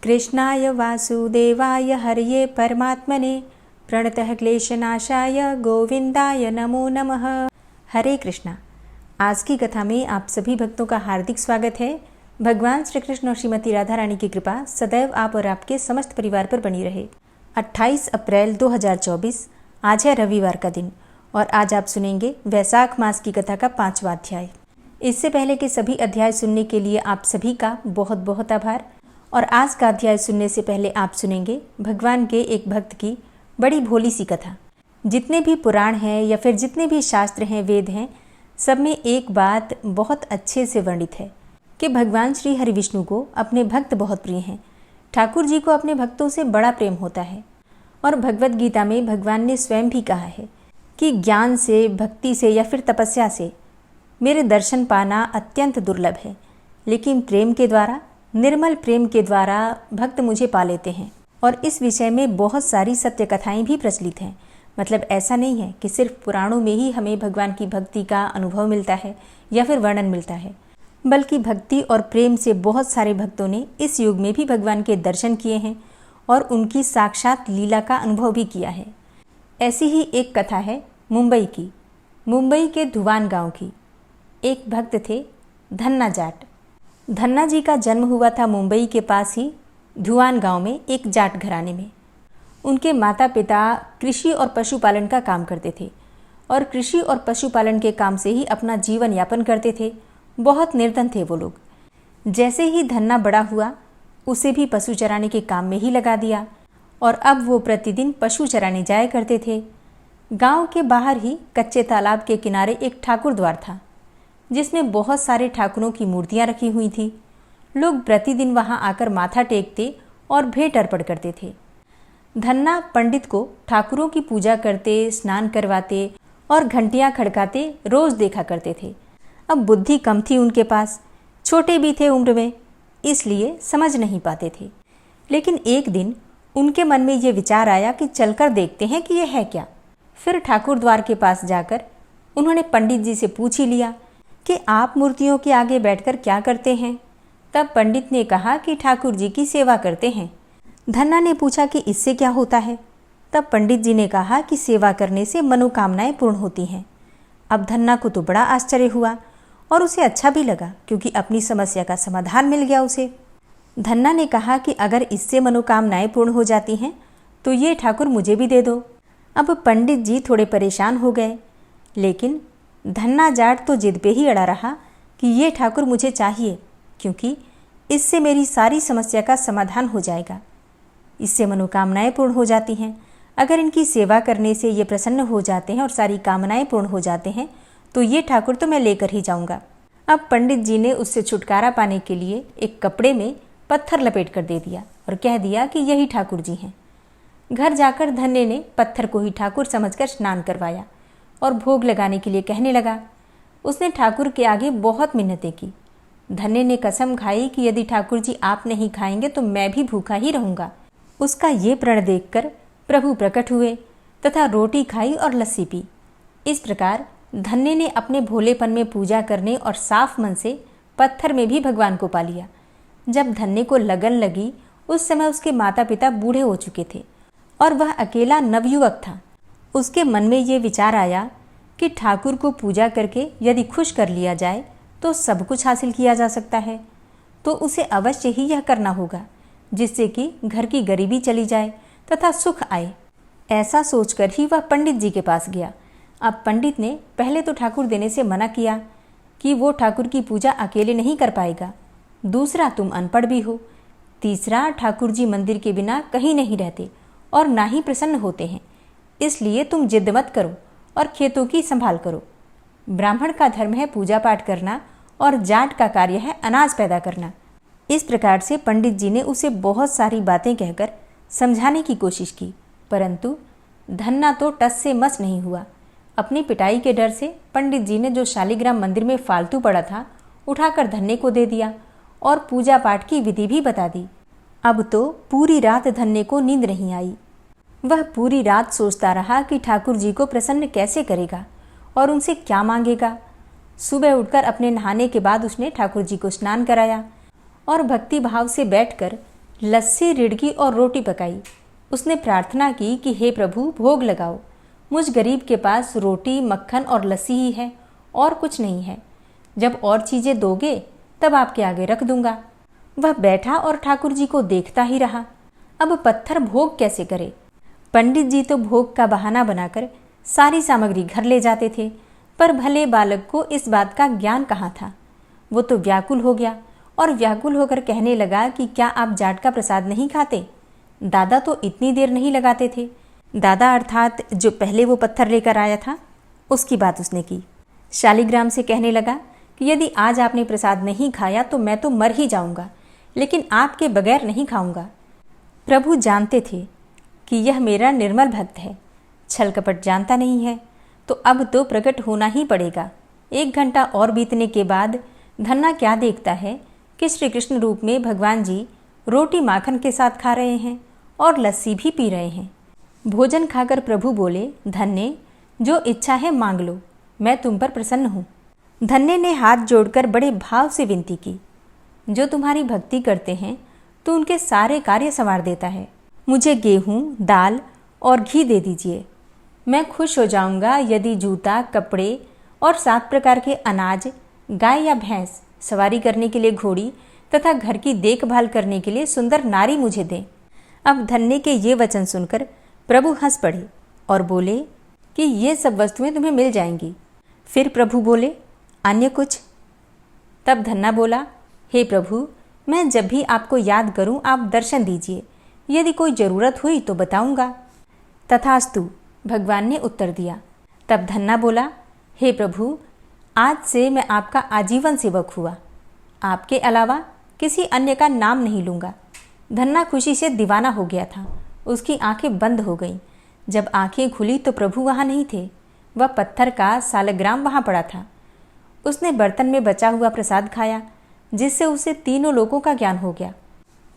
कृष्णाय वासुदेवाय हरये परमात्मने प्रणतः क्लेशनाशाय गोविंदाय नमो नमः। हरे कृष्णा। आज की कथा में आप सभी भक्तों का हार्दिक स्वागत है। भगवान श्री कृष्ण और श्रीमती राधा रानी की कृपा सदैव आप और आपके समस्त परिवार पर बनी रहे। 28 अप्रैल 2024 आज है रविवार का दिन और आज आप सुनेंगे वैशाख मास की कथा का 5वां अध्याय। इससे पहले के सभी अध्याय सुनने के लिए आप सभी का बहुत बहुत आभार। और आज का अध्याय सुनने से पहले आप सुनेंगे भगवान के एक भक्त की बड़ी भोली सी कथा। जितने भी पुराण हैं या फिर जितने भी शास्त्र हैं, वेद हैं, सब में एक बात बहुत अच्छे से वर्णित है कि भगवान श्री हरि विष्णु को अपने भक्त बहुत प्रिय हैं। ठाकुर जी को अपने भक्तों से बड़ा प्रेम होता है और भगवत गीता में भगवान ने स्वयं भी कहा है कि ज्ञान से, भक्ति से या फिर तपस्या से मेरे दर्शन पाना अत्यंत दुर्लभ है, लेकिन प्रेम के द्वारा, निर्मल प्रेम के द्वारा भक्त मुझे पा लेते हैं। और इस विषय में बहुत सारी सत्य कथाएं भी प्रचलित हैं। मतलब ऐसा नहीं है कि सिर्फ पुराणों में ही हमें भगवान की भक्ति का अनुभव मिलता है या फिर वर्णन मिलता है, बल्कि भक्ति और प्रेम से बहुत सारे भक्तों ने इस युग में भी भगवान के दर्शन किए हैं और उनकी साक्षात लीला का अनुभव भी किया है। ऐसी ही एक कथा है मुंबई की, मुंबई के धुवान गांव की। एक भक्त थे धन्ना जाट। धन्ना जी का जन्म हुआ था मुंबई के पास ही धुवान गांव में एक जाट घराने में। उनके माता पिता कृषि और पशुपालन का काम करते थे और कृषि और पशुपालन के काम से ही अपना जीवन यापन करते थे। बहुत निर्धन थे वो लोग। जैसे ही धन्ना बड़ा हुआ, उसे भी पशु चराने के काम में ही लगा दिया और अब वो प्रतिदिन पशु चराने जाया करते थे। गांव के बाहर ही कच्चे तालाब के किनारे एक ठाकुर द्वार था, जिसमें बहुत सारे ठाकुरों की मूर्तियां रखी हुई थी। लोग प्रतिदिन वहां आकर माथा टेकते और भेंट अर्पण करते थे। धन्ना पंडित को ठाकुरों की पूजा करते, स्नान करवाते और घंटियां खड़काते रोज देखा करते थे। अब बुद्धि कम थी उनके पास, छोटे भी थे उम्र में, इसलिए समझ नहीं पाते थे। लेकिन एक दिन उनके मन में ये विचार आया कि चलकर देखते हैं कि यह है क्या। फिर ठाकुर द्वार के पास जाकर उन्होंने पंडित जी से पूछ ही लिया कि आप मूर्तियों के आगे बैठकर क्या करते हैं। तब पंडित ने कहा कि ठाकुर जी की सेवा करते हैं। धन्ना ने पूछा कि इससे क्या होता है। तब पंडित जी ने कहा कि सेवा करने से मनोकामनाएं पूर्ण होती हैं। अब धन्ना को तो बड़ा आश्चर्य हुआ और उसे अच्छा भी लगा, क्योंकि अपनी समस्या का समाधान मिल गया उसे। धन्ना ने कहा कि अगर इससे मनोकामनाएं पूर्ण हो जाती हैं तो ये ठाकुर मुझे भी दे दो। अब पंडित जी थोड़े परेशान हो गए, लेकिन धन्ना जाट तो जिद पे ही अड़ा रहा कि ये ठाकुर मुझे चाहिए, क्योंकि इससे मेरी सारी समस्या का समाधान हो जाएगा। इससे मनोकामनाएं पूर्ण हो जाती हैं। अगर इनकी सेवा करने से ये प्रसन्न हो जाते हैं और सारी कामनाएं पूर्ण हो जाते हैं तो ये ठाकुर तो मैं लेकर ही जाऊंगा। अब पंडित जी ने उससे छुटकारा पाने के लिए एक कपड़े में पत्थर लपेट कर दे दिया और कह दिया कि यही ठाकुर जी हैं। घर जाकर धन्य ने पत्थर को ही ठाकुर समझकर स्नान करवाया और भोग लगाने के लिए कहने लगा। उसने ठाकुर के आगे बहुत मिन्नतें की। धन्य ने कसम खाई कि यदि ठाकुर जी आप नहीं खाएंगे तो मैं भी भूखा ही रहूंगा। उसका ये प्रण देखकर प्रभु प्रकट हुए तथा रोटी खाई और लस्सी पी। इस प्रकार धन्य ने अपने भोलेपन में पूजा करने और साफ मन से पत्थर में भी भगवान को पा लिया। जब धन्य को लगन लगी, उस समय उसके माता पिता बूढ़े हो चुके थे और वह अकेला नवयुवक था। उसके मन में ये विचार आया कि ठाकुर को पूजा करके यदि खुश कर लिया जाए तो सब कुछ हासिल किया जा सकता है, तो उसे अवश्य ही यह करना होगा, जिससे कि घर की गरीबी चली जाए तथा सुख आए। ऐसा सोचकर ही वह पंडित जी के पास गया। अब पंडित ने पहले तो ठाकुर देने से मना किया कि वो ठाकुर की पूजा अकेले नहीं कर पाएगा। दूसरा, तुम अनपढ़ भी हो। तीसरा, ठाकुर जी मंदिर के बिना कहीं नहीं रहते और ना ही प्रसन्न होते हैं, इसलिए तुम जिद मत करो और खेतों की संभाल करो। ब्राह्मण का धर्म है पूजा पाठ करना और जाट का कार्य है अनाज पैदा करना। इस प्रकार से पंडित जी ने उसे बहुत सारी बातें कहकर समझाने की कोशिश की, परंतु धन्ना तो टस से मस नहीं हुआ। अपनी पिटाई के डर से पंडित जी ने जो शालिग्राम मंदिर में फालतू पड़ा था उठाकर धन्ने को दे दिया और पूजा पाठ की विधि भी बता दी। अब तो पूरी रात धन्ने को नींद नहीं आई। वह पूरी रात सोचता रहा कि ठाकुर जी को प्रसन्न कैसे करेगा और उनसे क्या मांगेगा। सुबह उठकर अपने नहाने के बाद उसने ठाकुर जी को स्नान कराया और भक्ति भाव से बैठकर लस्सी, रिड़गी और रोटी पकाई। उसने प्रार्थना की कि हे प्रभु, भोग लगाओ। मुझ गरीब के पास रोटी, मक्खन और लस्सी ही है, और कुछ नहीं है। जब और चीज़ें दोगे तब आपके आगे रख दूंगा। वह बैठा और ठाकुर जी को देखता ही रहा। अब पत्थर भोग कैसे करे? पंडित जी तो भोग का बहाना बनाकर सारी सामग्री घर ले जाते थे, पर भले बालक को इस बात का ज्ञान कहाँ था। वो तो व्याकुल हो गया और व्याकुल होकर कहने लगा कि क्या आप जाट का प्रसाद नहीं खाते? दादा तो इतनी देर नहीं लगाते थे। दादा अर्थात जो पहले वो पत्थर लेकर आया था, उसकी बात उसने की। शालिग्राम से कहने लगा कि यदि आज आपने प्रसाद नहीं खाया तो मैं तो मर ही जाऊंगा, लेकिन आपके बगैर नहीं खाऊंगा। प्रभु जानते थे कि यह मेरा निर्मल भक्त है, छल कपट जानता नहीं है, तो अब तो प्रकट होना ही पड़ेगा। 1 घंटा और बीतने के बाद धन्ना क्या देखता है कि श्री कृष्ण रूप में भगवान जी रोटी माखन के साथ खा रहे हैं और लस्सी भी पी रहे हैं। भोजन खाकर प्रभु बोले, धन्य, जो इच्छा है मांग लो, मैं तुम पर प्रसन्न हूँ। धन्य ने हाथ जोड़कर बड़े भाव से विनती की, जो तुम्हारी भक्ति करते हैं तो उनके सारे कार्य संवार देता है। मुझे गेहूँ, दाल और घी दे दीजिए। मैं खुश हो जाऊंगा यदि जूता, कपड़े और 7 प्रकार के अनाज, गाय या भैंस, सवारी करने के लिए घोड़ी तथा घर की देखभाल करने के लिए सुंदर नारी मुझे दें। अब धन्य के ये वचन सुनकर प्रभु हंस पड़े और बोले कि ये सब वस्तुएं तुम्हें मिल जाएंगी। फिर प्रभु बोले, अन्य कुछ? तब धन्ना बोला, हे प्रभु, मैं जब भी आपको याद करूं आप दर्शन दीजिए, यदि कोई ज़रूरत हुई तो बताऊंगा। तथास्तु, भगवान ने उत्तर दिया। तब धन्ना बोला, हे प्रभु, आज से मैं आपका आजीवन सेवक हुआ, आपके अलावा किसी अन्य का नाम नहीं लूँगा। धन्ना खुशी से दीवाना हो गया था। उसकी आंखें बंद हो गईं। जब आंखें खुली तो प्रभु वहाँ नहीं थे। वह पत्थर का सालग्राम वहाँ पड़ा था। उसने बर्तन में बचा हुआ प्रसाद खाया, जिससे उसे तीनों लोकों का ज्ञान हो गया।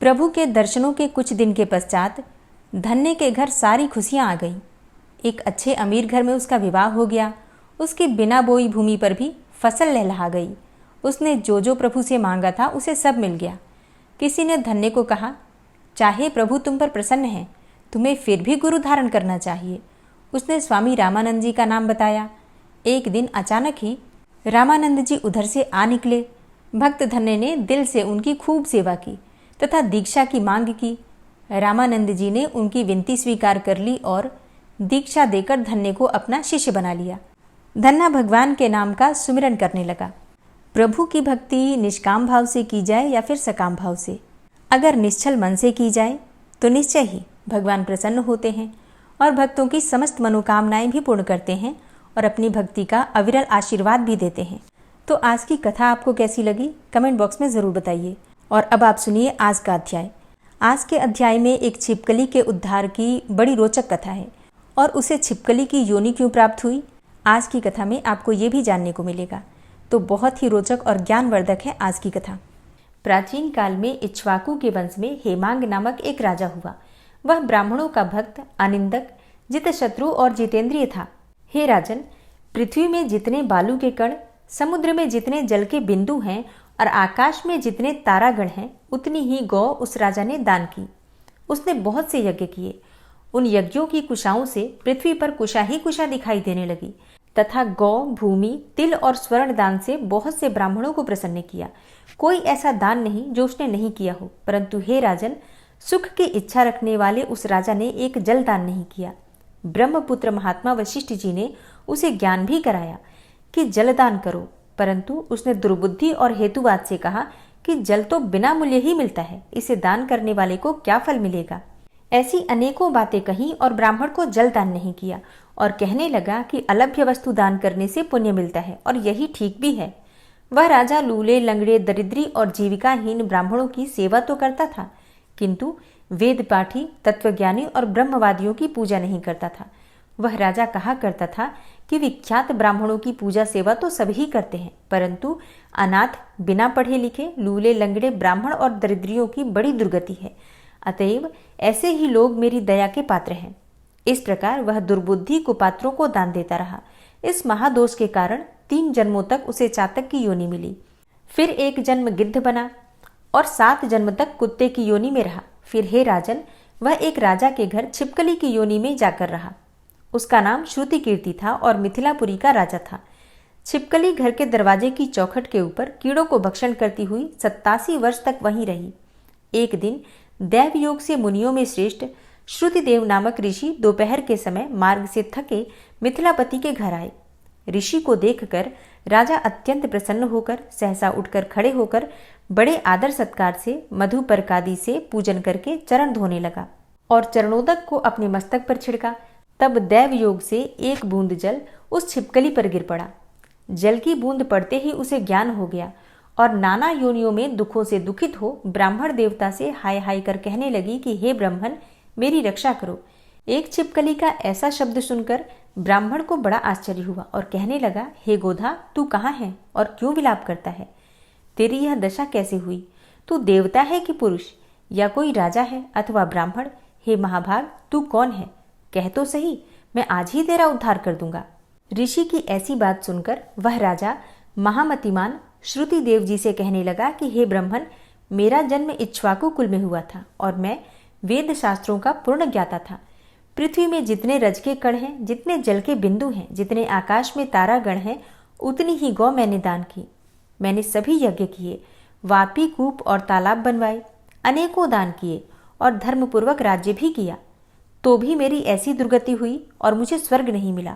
प्रभु के दर्शनों के कुछ दिन के पश्चात धन्य के घर सारी खुशियाँ आ गईं। एक अच्छे अमीर घर में उसका विवाह हो गया। उसकी बिना बोई भूमि पर भी फसल लहलहा गई। उसने जो जो प्रभु से मांगा था उसे सब मिल गया। किसी ने धन्य को कहा, चाहे प्रभु तुम पर प्रसन्न हैं, तुम्हें फिर भी गुरु धारण करना चाहिए। उसने स्वामी रामानंद जी का नाम बताया। एक दिन अचानक ही रामानंद जी उधर से आ निकले। भक्त धन्य ने दिल से उनकी खूब सेवा की तथा दीक्षा की मांग की। रामानंद जी ने उनकी विनती स्वीकार कर ली और दीक्षा देकर धन्य को अपना शिष्य बना लिया। धन्ना भगवान के नाम का सुमिरन करने लगा। प्रभु की भक्ति निष्काम भाव से की जाए या फिर सकाम भाव से, अगर निश्चल मन से की जाए तो निश्चय ही भगवान प्रसन्न होते हैं और भक्तों की समस्त मनोकामनाएं भी पूर्ण करते हैं और अपनी भक्ति का अविरल आशीर्वाद भी देते हैं। तो आज की कथा आपको कैसी लगी कमेंट बॉक्स में ज़रूर बताइए। और अब आप सुनिए आज का अध्याय। आज के अध्याय में एक छिपकली के उद्धार की बड़ी रोचक कथा है और उसे छिपकली की योनि क्यों प्राप्त हुई, आज की कथा में आपको ये भी जानने को मिलेगा। तो बहुत ही रोचक और ज्ञानवर्धक है आज की कथा। प्राचीन काल में इक्ष्वाकु के वंश में हेमांग नामक एक राजा हुआ। वह ब्राह्मणों का भक्त, अनिंदक, जितशत्रु और जितेंद्रिय था। हे राजन, पृथ्वी में जितने बालू के कण, समुद्र में जितने जल के बिंदु हैं और आकाश में जितने तारागण हैं, उतनी ही गौ उस राजा ने दान की। उसने बहुत से यज्ञ किए। उन यज्ञों की कुशाओं से पृथ्वी पर कुशा ही कुशा दिखाई देने लगी तथा गौ, भूमि, तिल और स्वर्ण दान से बहुत से ब्राह्मणों को प्रसन्न किया। कोई ऐसा दान नहीं जो उसने नहीं किया हो। परंतु हे राजन, सुख की इच्छा रखने वाले उस राजा ने एक जल दान नहीं किया। ब्रह्मपुत्र महात्मा वशिष्ठ जी ने उसे ज्ञान भी कराया कि जल दान करो, परंतु उसने दुर्बुद्धि और हेतुवाद से कहा कि जल तो बिना मूल्य ही मिलता है, इसे दान करने वाले को क्या फल मिलेगा। ऐसी अनेकों बातें कही और ब्राह्मण को जल दान नहीं किया और कहने लगा कि अलभ्य वस्तु दान करने से पुण्य मिलता है और यही ठीक भी है। वह राजा लूले, लंगड़े, दरिद्री और जीविकाहीन ब्राह्मणों की सेवा तो करता था, किंतु वेद पाठी, तत्वज्ञानी और ब्रह्मवादियों की पूजा नहीं करता था। वह राजा कहा करता था कि विख्यात ब्राह्मणों की पूजा सेवा तो सभी करते हैं, परंतु अनाथ, बिना पढ़े लिखे, लूले, लंगड़े ब्राह्मण और दरिद्रियों की बड़ी दुर्गति है। अतएव ऐसे ही लोग मेरी दया के पात्र हैं। इस प्रकार वह दुर्बुद्धि कुपात्रों को दान देता रहा। इस महादोष के कारण 3 जन्मों तक उसे चातक की योनि मिली। फिर एक जन्म गिद्ध बना और 7 जन्म तक कुत्ते की योनि में रहा। फिर हे राजन, वह एक राजा के घर छिपकली की योनि में जाकर रहा। उसका नाम श्रुति कीर्ति था और मिथिलापुरी का राजा था। छिपकली घर के दरवाजे की चौखट के ऊपर कीड़ों को भक्षण करती हुई 87 वर्ष तक वहीं रही। एक दिन दैव योग से मुनियों में श्रेष्ठ श्रुतिदेव नामक ऋषि दोपहर के समय मार्ग से थके मिथिलापति के घर आए। ऋषि को देखकर राजा अत्यंत प्रसन्न होकर सहसा उठकर खड़े होकर बड़े आदर सत्कार से मधु परकादि से पूजन करके चरण धोने लगा और चरणोदक को अपने मस्तक पर छिड़का। तब दैव योग से एक बूंद जल उस छिपकली पर गिर पड़ा। जल की बूंद पड़ते ही उसे ज्ञान हो गया और नाना योनियों में दुखों से दुखित हो ब्राह्मण देवता से हाय हाय कर कहने लगी कि हे ब्राह्मण, मेरी रक्षा करो। एक छिपकली का ऐसा शब्द सुनकर ब्राह्मण को बड़ा आश्चर्य हुआ और कहने लगा, हे गोधा, तू कहाँ है और क्यों विलाप करता है? तेरी यह दशा कैसे हुई? तू देवता है कि पुरुष, या कोई राजा है अथवा ब्राह्मण? हे महाभाग, तू कौन है? कह तो सही, मैं आज ही तेरा उद्धार कर दूंगा। ऋषि की ऐसी बात सुनकर वह राजा महामतिमान श्रुति देव जी से कहने लगा कि हे ब्राह्मण, मेरा जन्म इक्ष्वाकु कुल में हुआ था और मैं वेद शास्त्रों का पूर्ण ज्ञाता था। पृथ्वी में जितने रज के कण हैं, जितने जल के बिंदु हैं, जितने आकाश में तारागण हैं, उतनी ही गौ मैंने दान की। मैंने सभी यज्ञ किए, वापी कूप और तालाब बनवाए, अनेकों दान किए और धर्मपूर्वक राज्य भी किया। तो भी मेरी ऐसी दुर्गति हुई और मुझे स्वर्ग नहीं मिला।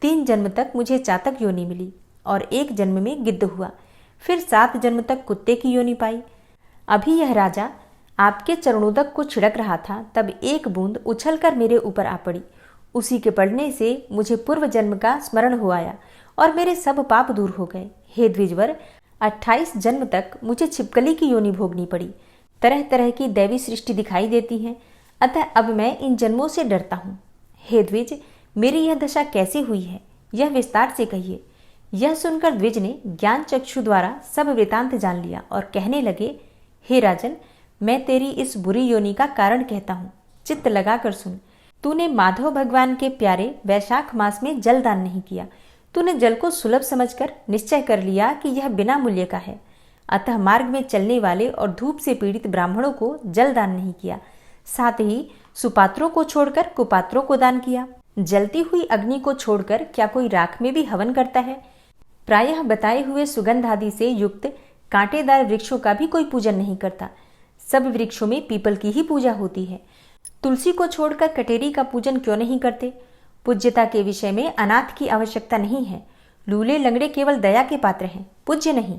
3 जन्म तक मुझे चातक योनि मिली और 1 जन्म में गिद्ध हुआ। फिर 7 जन्म तक कुत्ते की योनि पाई। अभी यह राजा आपके चरणोदक को छिड़क रहा था, तब एक बूंद उछलकर मेरे ऊपर आ पड़ी। उसी के पड़ने से मुझे पूर्व जन्म का स्मरण हो आया और मेरे सब पाप दूर हो गए। हे द्विजवर, 28 जन्म तक मुझे छिपकली की योनि भोगनी पड़ी। तरह तरह की दैवी सृष्टि दिखाई देती है, अतः अब मैं इन जन्मों से डरता हूँ। हे द्विज, मेरी यह दशा कैसे हुई है, यह विस्तार से कहिए। यह सुनकर द्विज ने ज्ञान चक्षु द्वारा सब वृतांत जान लिया और कहने लगे, हे राजन, मैं तेरी इस बुरी योनि का कारण कहता हूँ, चित्त लगाकर सुन। तूने माधव भगवान के प्यारे वैशाख मास में जल दान नहीं किया। तूने जल को सुलभ समझकर निश्चय कर लिया कि यह बिना मूल्य का है, अतः मार्ग में चलने वाले और धूप से पीड़ित ब्राह्मणों को जल दान नहीं किया। साथ ही सुपात्रों को छोड़कर कुपात्रों को दान किया। जलती हुई अग्नि को छोड़कर क्या कोई राख में भी हवन करता है? प्रायः बताए हुए सुगंध आदि से युक्त कांटेदार वृक्षों का भी कोई पूजन नहीं करता। सब वृक्षों में पीपल की ही पूजा होती है। तुलसी को छोड़कर कटेरी का पूजन क्यों नहीं करते? पूज्यता के विषय में अनाथ की आवश्यकता नहीं है। लूले लंगड़े केवल दया के पात्र हैं, पूज्य नहीं।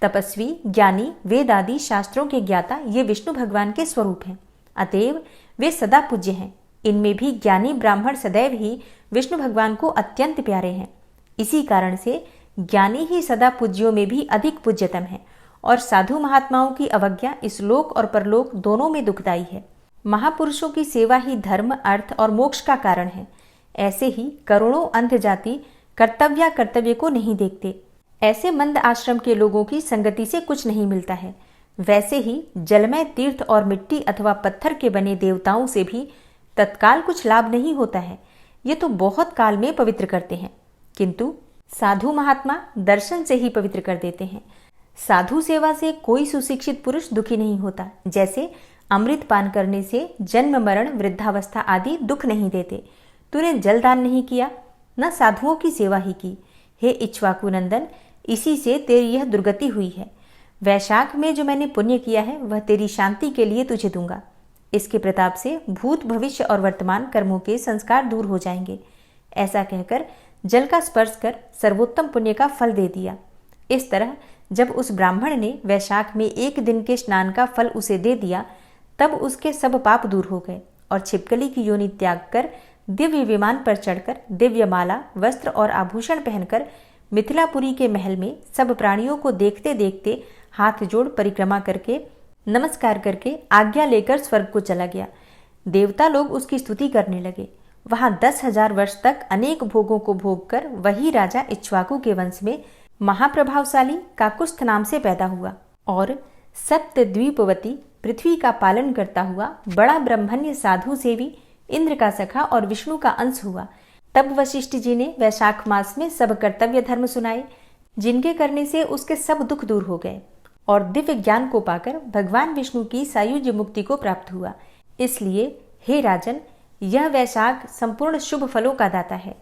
तपस्वी, ज्ञानी, वेद आदि शास्त्रों के ज्ञाता ये विष्णु भगवान के स्वरूप हैं, अतएव वे सदा पूज्य हैं। इनमें भी ज्ञानी ब्राह्मण सदैव ही विष्णु भगवान को अत्यंत प्यारे हैं। इसी कारण से ज्ञानी ही सदा पूज्यों में भी अधिक पूज्यतम है और साधु महात्माओं की अवज्ञा इस लोक और परलोक दोनों में दुखदायी है। महापुरुषों की सेवा ही धर्म, अर्थ और मोक्ष का कारण है। ऐसे ही करोड़ों अंध जाति कर्तव्य को नहीं देखते। ऐसे मंद आश्रम के लोगों की संगति से कुछ नहीं मिलता है। वैसे ही जलमय तीर्थ और मिट्टी अथवा पत्थर के बने देवताओं से भी तत्काल कुछ लाभ नहीं होता है। ये तो बहुत काल में पवित्र करते हैं, किंतु साधु महात्मा दर्शन से ही पवित्र कर देते हैं। साधु सेवा से कोई सुशिक्षित पुरुष दुखी नहीं होता। जैसे अमृत पान करने से जन्म मरण वृद्धावस्था आदि दुख नहीं देते। तूने जल दान नहीं किया, न साधुओं की सेवा ही की। हे इक्ष्वाकु नंदन, इसी से तेरी यह दुर्गति हुई है। वैशाख में जो मैंने पुण्य किया है वह तेरी शांति के लिए तुझे दूंगा। इसके प्रताप से भूत भविष्य और वर्तमान कर्मों के संस्कार दूर हो जाएंगे। ऐसा कहकर जल का स्पर्श कर सर्वोत्तम पुण्य का फल दे दिया। इस तरह जब उस ब्राह्मण ने वैशाख में 1 दिन के स्नान का फल उसे दे दिया, तब उसके सब पाप दूर हो गए और छिपकली की योनि त्याग कर दिव्य विमान पर चढ़कर दिव्य माला, वस्त्र और आभूषण पहनकर मिथिलापुरी के महल में सब प्राणियों को देखते देखते हाथ जोड़ परिक्रमा करके नमस्कार करके आज्ञा लेकर स्वर्ग को चला गया। देवता लोग उसकी स्तुति करने लगे। वहां 10,000 वर्ष तक अनेक भोगों को भोग कर वही राजा इक्ष्वाकु के वंश में महाप्रभावशाली काकुस्थ नाम से पैदा हुआ और सप्तद्वीपवती पृथ्वी का पालन करता हुआ बड़ा ब्रह्मण्य साधु सेवी इंद्र का सखा और विष्णु का अंश हुआ। तब वशिष्ठ जी ने वैशाख मास में सब कर्तव्य धर्म सुनाए, जिनके करने से उसके सब दुख दूर हो गए। और दिव्य ज्ञान को पाकर भगवान विष्णु की सायुज्य मुक्ति को प्राप्त हुआ। इसलिए हे राजन, यह वैशाख संपूर्ण शुभ फलों का दाता है।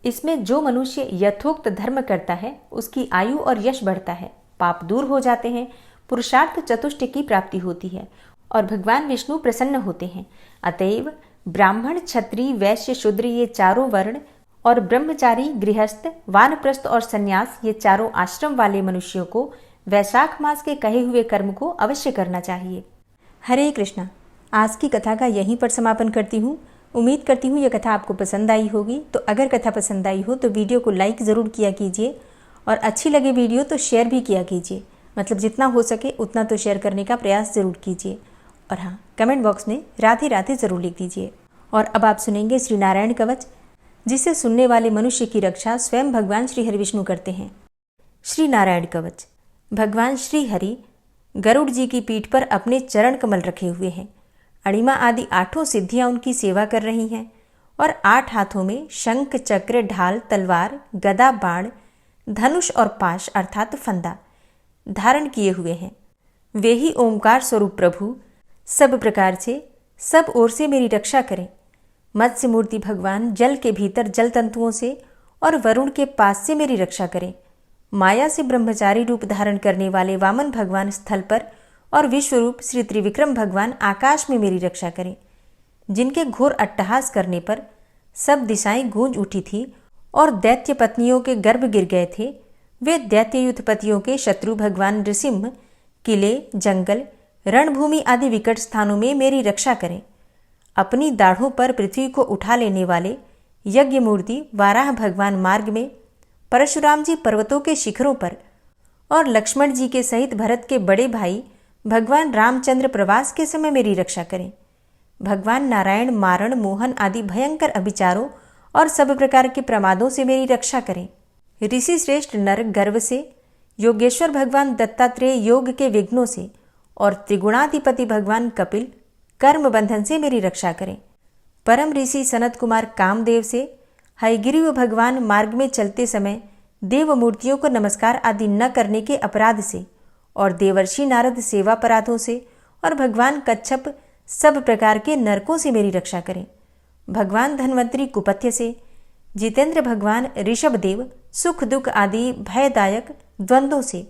इसमें जो मनुष्य यथोक्त धर्म करता है उसकी आयु और यश बढ़ता है, पाप दूर हो जाते हैं, पुरुषार्थ चतुष्टय की प्राप्ति होती है और भगवान विष्णु प्रसन्न होते हैं। अतएव ब्राह्मण, क्षत्रिय, वैश्य, शूद्र ये चारों वर्ण और ब्रह्मचारी, गृहस्थ, वानप्रस्थ और सन्यास ये चारों आश्रम वाले मनुष्यों को वैशाख मास के कहे हुए कर्म को अवश्य करना चाहिए। हरे कृष्णा। आज की कथा का यहीं पर समापन करती हूँ। उम्मीद करती हूँ यह कथा आपको पसंद आई होगी। तो अगर कथा पसंद आई हो तो वीडियो को लाइक ज़रूर किया कीजिए और अच्छी लगे वीडियो तो शेयर भी किया कीजिए। मतलब जितना हो सके उतना तो शेयर करने का प्रयास ज़रूर कीजिए। और हाँ, कमेंट बॉक्स में राधे राधे ज़रूर लिख दीजिए। और अब आप सुनेंगे श्री नारायण कवच, जिसे सुनने वाले मनुष्य की रक्षा स्वयं भगवान श्री हरि विष्णु करते हैं। श्री नारायण कवच। भगवान श्री हरि गरुड़ जी की पीठ पर अपने चरण कमल रखे हुए हैं। अणिमा आदि 8 सिद्धियां उनकी सेवा कर रही हैं और 8 हाथों में शंख, चक्र, ढाल, तलवार, गदा, बाण, धनुष और पाश अर्थात फंदा धारण किए हुए हैं। वे ही ओंकार स्वरूप प्रभु सब प्रकार से सब ओर से मेरी रक्षा करें। मत्स्य मूर्ति भगवान जल के भीतर जल तंतुओं से और वरुण के पास से मेरी रक्षा करें। माया से ब्रह्मचारी रूप धारण करने वाले वामन भगवान स्थल पर और विश्वरूप श्री त्रिविक्रम भगवान आकाश में मेरी रक्षा करें। जिनके घोर अट्टहास करने पर सब दिशाएं गूंज उठी थी और दैत्य पत्नियों के गर्भ गिर गए थे, वे दैत्ययुथपतियों के शत्रु भगवान नृसिंह किले, जंगल, रणभूमि आदि विकट स्थानों में मेरी रक्षा करें। अपनी दाढ़ों पर पृथ्वी को उठा लेने वाले यज्ञ मूर्ति वाराह भगवान मार्ग में, परशुराम जी पर्वतों के शिखरों पर और लक्ष्मण जी के सहित भरत के बड़े भाई भगवान रामचंद्र प्रवास के समय मेरी रक्षा करें। भगवान नारायण मारण, मोहन आदि भयंकर अभिचारों और सब प्रकार के प्रमादों से मेरी रक्षा करें। ऋषि श्रेष्ठ नर गर्व से, योगेश्वर भगवान दत्तात्रेय योग के विघ्नों से और त्रिगुणाधिपति भगवान कपिल कर्म बंधन से मेरी रक्षा करें। परम ऋषि सनत कुमार कामदेव से, हयग्रीव भगवान मार्ग में चलते समय देव मूर्तियों को नमस्कार आदि न करने के अपराध से और देवर्षि नारद सेवा अपराधों से और भगवान कच्छप सब प्रकार के नरकों से मेरी रक्षा करें। भगवान धन्वंतरी कुपथ्य से, जितेंद्र भगवान ऋषभदेव सुख दुख आदि भयदायक द्वंद्वों से,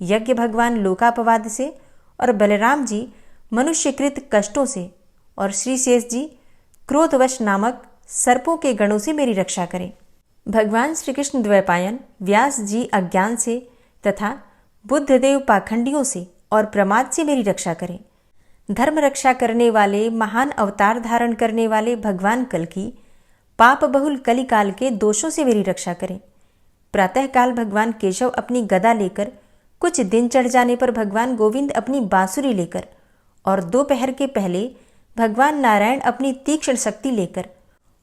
यज्ञ भगवान लोकापवाद से और बलराम जी मनुष्यकृत कष्टों से और श्री शेष जी क्रोधवश नामक सर्पों के गणों से मेरी रक्षा करें। भगवान श्री कृष्ण द्वैपायन व्यास जी अज्ञान से तथा बुद्धदेव पाखंडियों से और प्रमाद से मेरी रक्षा करें। धर्म रक्षा करने वाले महान अवतार धारण करने वाले भगवान कल की पाप बहुल कलिकाल के दोषों से मेरी रक्षा करें। प्रातःकाल भगवान केशव अपनी गदा लेकर, कुछ दिन चढ़ जाने पर भगवान गोविंद अपनी बांसुरी लेकर और दोपहर के पहले भगवान नारायण अपनी तीक्ष्ण शक्ति लेकर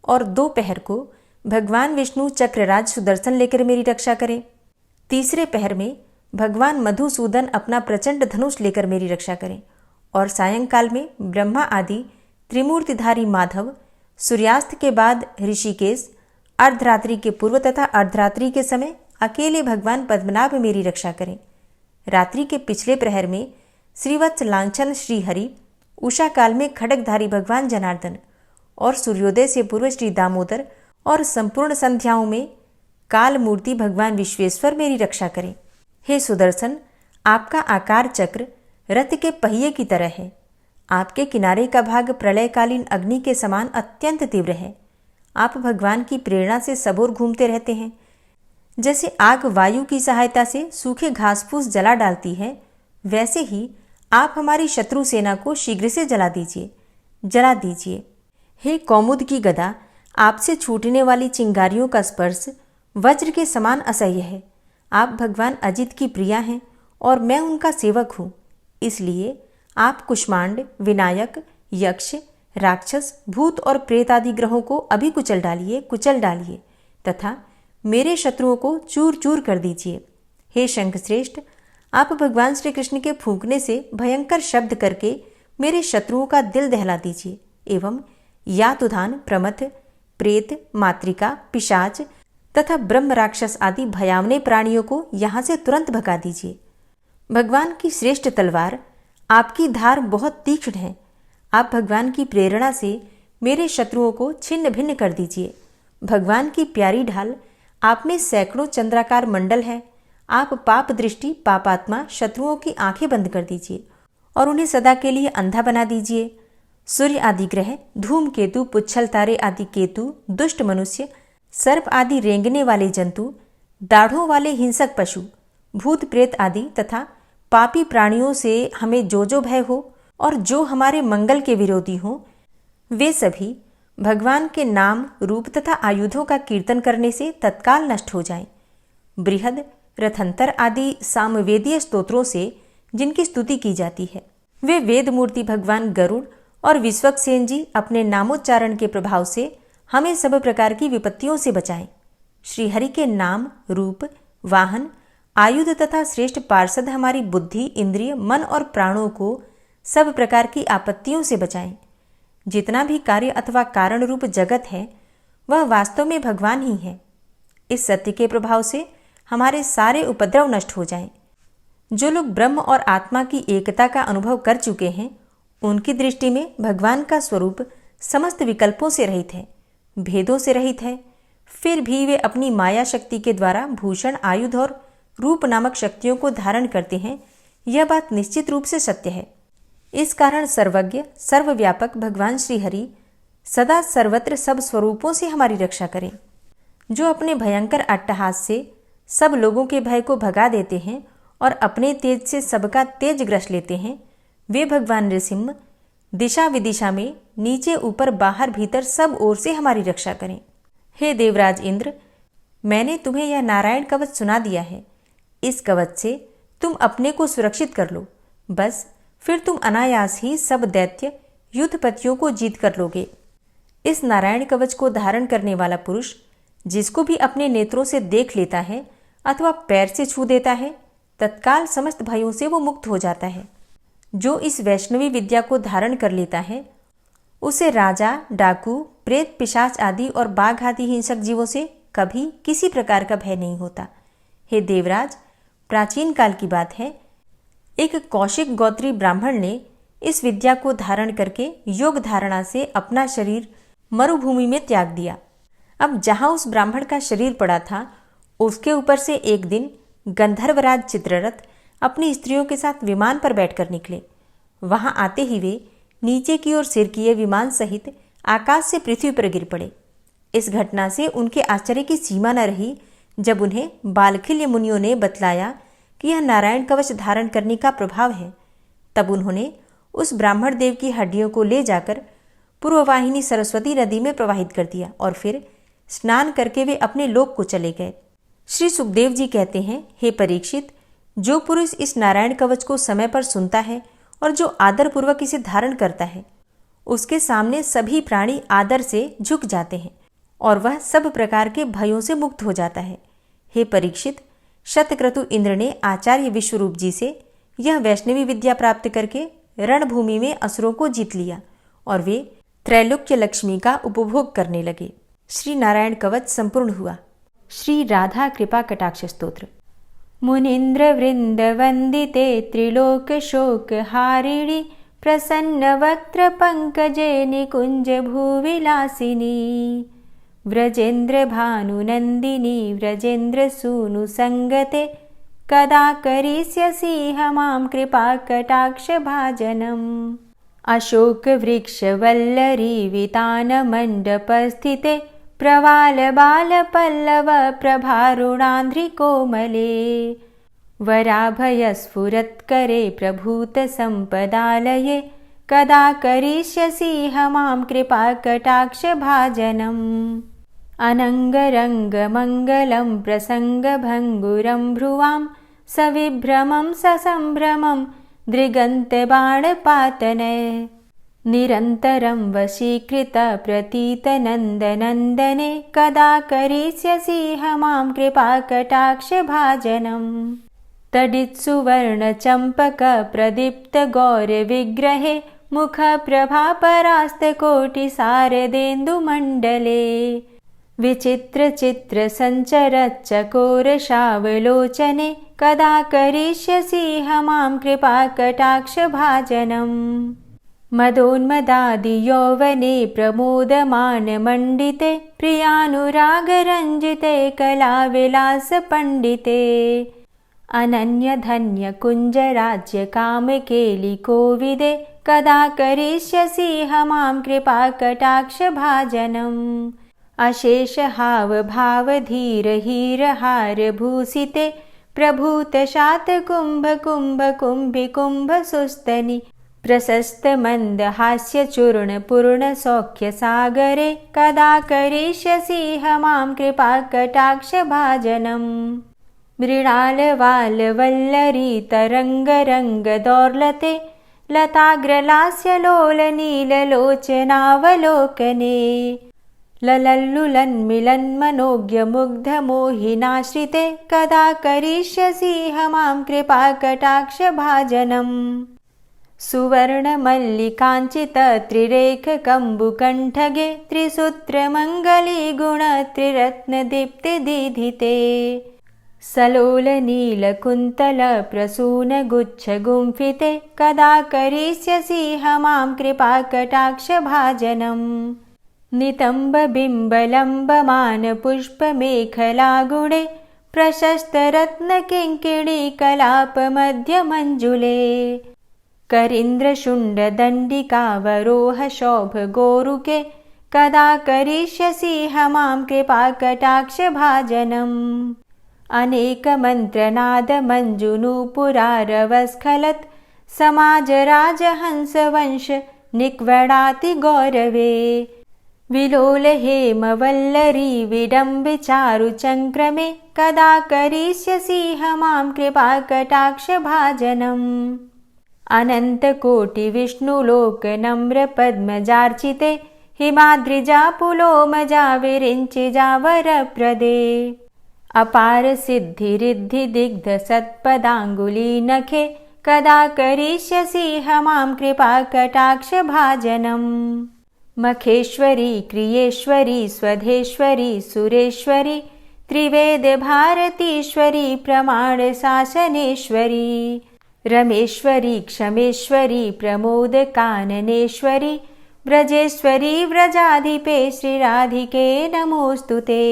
और दोपहर को भगवान विष्णु चक्रराज सुदर्शन लेकर मेरी रक्षा करें। तीसरे पहर में भगवान मधुसूदन अपना प्रचंड धनुष लेकर मेरी रक्षा करें और सायंकाल में ब्रह्मा आदि त्रिमूर्तिधारी माधव, सूर्यास्त के बाद ऋषिकेश, अर्धरात्रि के पूर्व तथा अर्धरात्रि के समय अकेले भगवान पद्मनाभ मेरी रक्षा करें। रात्रि के पिछले प्रहर में श्रीवत्स लांछन श्री हरि, उषा काल में खड्गधारी भगवान जनार्दन और सूर्योदय से पूर्व श्री दामोदर और संपूर्ण संध्याओं में काल मूर्ति भगवान विश्वेश्वर मेरी रक्षा करें। हे सुदर्शन, आपका आकार चक्र रथ के पहिए की तरह है। आपके किनारे का भाग प्रलयकालीन अग्नि के समान अत्यंत तीव्र है। आप भगवान की प्रेरणा से सबोर घूमते रहते हैं। जैसे आग वायु की सहायता से सूखे घास फूस जला डालती है, वैसे ही आप हमारी शत्रु सेना को शीघ्र से जला दीजिए। हे कौमुद की गदा, आपसे छूटने वाली चिंगारियों का स्पर्श वज्र के समान असह्य है। आप भगवान अजित की प्रिया हैं और मैं उनका सेवक हूँ। इसलिए आप कुष्मांड, विनायक, यक्ष, राक्षस, भूत और प्रेत आदि ग्रहों को अभी कुचल डालिए तथा मेरे शत्रुओं को चूर चूर कर दीजिए। हे शंखश्रेष्ठ, आप भगवान श्री कृष्ण के फूंकने से भयंकर शब्द करके मेरे शत्रुओं का दिल दहला दीजिए एवं यातुधान, प्रमथ, प्रेत, मातृका, पिशाच तथा ब्रह्म राक्षस आदि भयावने प्राणियों को यहाँ से तुरंत भगा दीजिए। भगवान की श्रेष्ठ तलवार, आपकी धार बहुत तीक्ष्ण है। आप भगवान की प्रेरणा से मेरे शत्रुओं को छिन्न भिन्न कर दीजिए। भगवान की प्यारी ढाल, आप में सैकड़ों चंद्राकार मंडल है। आप पाप दृष्टि पापात्मा शत्रुओं की आंखें बंद कर दीजिए और उन्हें सदा के लिए अंधा बना दीजिए। सूर्य आदि ग्रह, धूमकेतु, पुच्छल तारे आदि केतु, दुष्ट मनुष्य, सर्प आदि रेंगने वाले जंतु, दाढ़ों वाले हिंसक पशु, भूत प्रेत आदि तथा पापी प्राणियों से हमें जो भय हो और जो हमारे मंगल के विरोधी हो, वे सभी भगवान के नाम, रूप तथा आयुधों का कीर्तन करने से तत्काल नष्ट हो जाएं। बृहद, रथंतर आदि सामवेदीय स्तोत्रों से जिनकी स्तुति की जाती है, वे वेद मूर्ति भगवान गरुड़ और विश्वक्सेन जी अपने नामोच्चारण के प्रभाव से हमें सब प्रकार की विपत्तियों से बचाएं। श्रीहरि के नाम, रूप, वाहन, आयुध तथा श्रेष्ठ पार्षद हमारी बुद्धि, इंद्रिय, मन और प्राणों को सब प्रकार की आपत्तियों से बचाएं। जितना भी कार्य अथवा कारण रूप जगत है, वह वास्तव में भगवान ही है। इस सत्य के प्रभाव से हमारे सारे उपद्रव नष्ट हो जाएं। जो लोग ब्रह्म और आत्मा की एकता का अनुभव कर चुके हैं, उनकी दृष्टि में भगवान का स्वरूप समस्त विकल्पों से रहित है, भेदों से रहित है। फिर भी वे अपनी माया शक्ति के द्वारा भूषण, आयुध और रूप नामक शक्तियों को धारण करते हैं। यह बात निश्चित रूप से सत्य है। इस कारण सर्वज्ञ, सर्वव्यापक भगवान श्रीहरि सदा सर्वत्र सब स्वरूपों से हमारी रक्षा करें। जो अपने भयंकर अट्टहास से सब लोगों के भय को भगा देते हैं और अपने तेज से सबका तेज ग्रस लेते हैं, वे भगवान नृसिंह दिशा विदिशा में नीचे ऊपर बाहर भीतर सब ओर से हमारी रक्षा करें। हे देवराज इंद्र, मैंने तुम्हें यह नारायण कवच सुना दिया है। इस कवच से तुम अपने को सुरक्षित कर लो। बस फिर तुम अनायास ही सब दैत्य युद्धपतियों को जीत कर लोगे। इस नारायण कवच को धारण करने वाला पुरुष जिसको भी अपने नेत्रों से देख लेता है अथवा पैर से छू देता है, तत्काल समस्त भयों से वो मुक्त हो जाता है। जो इस वैष्णवी विद्या को धारण कर लेता है, उसे राजा, डाकू, प्रेत, पिशाच आदि और बाघ आदि हिंसक जीवों से कभी किसी प्रकार का भय नहीं होता। हे देवराज, प्राचीन काल की बात है, एक कौशिक गोत्री ब्राह्मण ने इस विद्या को धारण करके योग धारणा से अपना शरीर मरुभूमि में त्याग दिया। अब जहां उस ब्राह्मण का शरीर पड़ा था, उसके ऊपर से एक दिन गंधर्वराज चित्ररथ अपनी स्त्रियों के साथ विमान पर बैठकर निकले। वहां आते ही वे नीचे की ओर सिर किए विमान सहित आकाश से पृथ्वी पर गिर पड़े। इस घटना से उनके आश्चर्य की सीमा न रही जब उन्हें बालखिल्य मुनियों ने बतलाया कि यह नारायण कवच धारण करने का प्रभाव है। तब उन्होंने उस ब्राह्मण देव की हड्डियों को ले जाकर पूर्ववाहिनी सरस्वती नदी में प्रवाहित कर दिया और फिर स्नान करके वे अपने लोक को चले गए। श्री सुखदेव जी कहते हैं, हे परीक्षित, जो पुरुष इस नारायण कवच को समय पर सुनता है और जो आदरपूर्वक इसे धारण करता है, उसके सामने सभी प्राणी आदर से झुक जाते हैं और वह सब प्रकार के भयों से मुक्त हो जाता है। हे परीक्षित, शतक्रतु इंद्र ने आचार्य विश्वरूप जी से यह वैष्णवी विद्या प्राप्त करके रणभूमि में असुरों को जीत लिया और वे त्रैलोक्य लक्ष्मी का उपभोग करने लगे। श्री नारायण कवच संपूर्ण हुआ। श्री राधा कृपा कटाक्ष स्तोत्र। मुनीन्द्र वृंद वंदिते त्रिलोक शोक हारिणी प्रसन्न वक्त्र पंकजे निकुंज भूविलासिनी व्रजेन्द्र भानुनंदिनी व्रजेन्द्र सूनु संगते कदा करिष्यसि हमां कृपा कटाक्ष भाजनम्। अशोक वृक्ष वल्लरी वितान मंडपस्थिते प्रवाल बाल पल्लव प्रभारुणांध्रि कोमले वराभय स्फुरत्करे प्रभूत संपदालये कदा करिष्यसि हमां कृपा कटाक्ष भाजनम्। अनंगरंग मंगलं प्रसंग भंगुरं भ्रुवां सविभ्रमं ससंभ्रमं दृगंत बाणपातने निरन्तरं वशीकृत प्रतीत नन्दनन्दने कदा करिष्यसि हमां कृपा कटाक्ष भाजनम्। तडित्सुवर्ण चंपक प्रदीप्त गौर विग्रहे मुख प्रभा परास्त कोटि सारदेन्दुमण्डले विचित्र चित्र संचर चकोर शावलोचने कदा करिष्यसि मां कृपाकटाक्षभाजनम्। मदोन्मदादियौवने प्रमोदमानमण्डिते प्रियानुरागरञ्जिते कलाविलासपण्डिते अनन्यधन्यकुञ्जराज्यकामकेलिकोविदे कदा करिष्यसि मां कृपाकटाक्षभाजनम्। अशेषहावभावधीरहीरहारभूषिते प्रभूतशातकुम्भकुम्भकुम्भिकुम्भसुस्तनि प्रशस्तमन्दहास्यचूर्णपूर्णसौख्यसागरे कदा करिष्यसि मां कृपाकटाक्षभाजनम्। मृणालवालवल्लरीतरङ्गरङ्गदौर्लते लताग्रलास्यलोलनीललोचनावलोकने ललल्लुलन्मिलन्मनोज्ञमुग्धमोहिनाश्रिते कदा करिष्यसि मां कृपाकटाक्षभाजनम्। सुवर्णमल्लिकाञ्चितत्रिरेखकम्बुकण्ठगे त्रिसूत्रमङ्गलीगुणत्रिरत्नदीप्तिदीधिते सलोलनीलकुन्तलप्रसूनगुच्छगुम्फिते कदा करिष्यसि मां कृपाकटाक्षभाजनम्। नितम्बबिम्बलम्बमानपुष्पमेखलागुणे प्रशस्तरत्नकिङ्किणीकलापमध्यमञ्जुले करीन्द्रशुण्डदण्डिकावरोहशोभगोरुके कदा करिष्यसि मां कृपाकटाक्षभाजनम्। अनेकमन्त्रनादमञ्जुनूपुरारवस्खलत् समाजराजहंसवंश निक्वडातिगौरवे विलोलहेमवल्लरी विडम्बिचारुचङ्क्रमे कदा करिष्यसि मां कृपाकटाक्षभाजनम्। अनन्तकोटिविष्णुलोकनम्रपद्मजार्चिते हिमाद्रिजापुलोमजा विरिञ्चिजावरप्रदे अपारसिद्धिरिद्धिदिग्धसत्पदाङ्गुलीनखे कदा करिष्यसि मां कृपाकटाक्षभाजनम्। मखेश्वरी क्रियेश्वरी स्वधेश्वरी सुरेश्वरी त्रिवेदभारतीश्वरी प्रमाणशासनेश्वरी रमेश्वरी क्षमेश्वरी प्रमोदकाननेश्वरी व्रजेश्वरी व्रजाधिपे श्रीराधिके नमोऽस्तुते।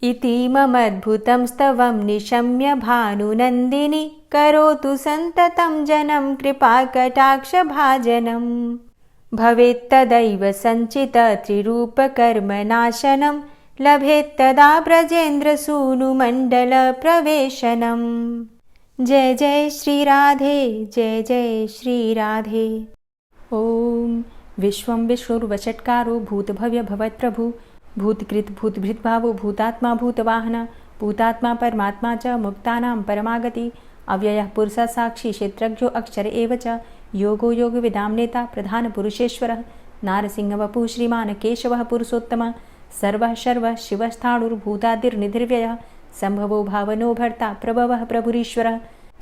इतीममद्भुतं स्तवं निशम्य भानुनन्दिनी करोतु सन्ततं जनं कृपाकटाक्षभाजनम्। भवेत्तदैव सञ्चितत्रिरूपकर्मनाशनं लभेत्तदा ब्रजेन्द्रसूनुमण्डलप्रवेशनम्। जय जय श्रीराधे जय जय श्रीराधे। ॐ विश्वं विष्णुर्वषट्कारो भूतभव्य भवत्प्रभु भूतकृत भूतभृद्भावो भूतात्मा भूतवाहन भूतात्मा परमात्मा च मुक्तानां परमागति अव्ययः पुरुषः साक्षी क्षेत्रज्ञो अक्षर एव च योगो योगविदां नेता प्रधानपुरुषेश्वरः नारसिंहवपुः श्रीमान् केशवः पुरुषोत्तमः सर्वः शर्वः शिवस्थाणुर्भूतादिर्निधिर्व्ययः सम्भवो भावनो भर्ता प्रभवः प्रभुरीश्वरः